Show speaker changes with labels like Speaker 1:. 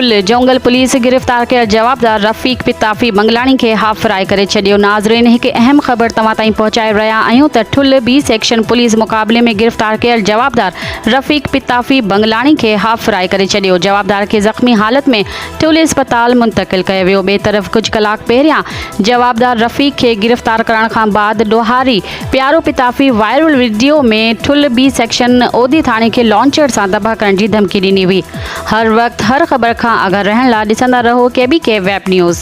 Speaker 1: ठुल जोंगल पुलिस गिरफ़्तार कयल जवाबदार रफ़ीक पिताफ़ी बंगलाणी खे हाफ फ्राई करे छॾियो। नाज़रीन, हिकु अहम ख़बर तव्हां ताईं पहुचाए रहिया आहियूं त ठुल बी सेक्शन पुलिस मुक़ाबले में गिरफ़्तार कयल जवाबदार रफ़ीक पिताफ़ी बंगलाणी खे हाफ फ्राई करे छॾियो। जवाबदार खे ज़ख़्मी हालत में ठुल इस्पताल मुंतक़िल कयो वियो। ॿिए तरफ़ कुझु कलाक पहिरियां जवाबदार रफ़ीक खे गिरफ़्तार करण खां बाद ॾोहारी प्यारो पिताफ़ी वायरल वीडियो में ठुल बी सेक्शन ओदी थाणे खे लॉन्चर सां तबाह करण जी धमकी ॾिनी हुई। हर वक़्तु हर ख़बर खां आगाह रहण लाइ ॾिसंदा रहो KBK वेब न्यूज़।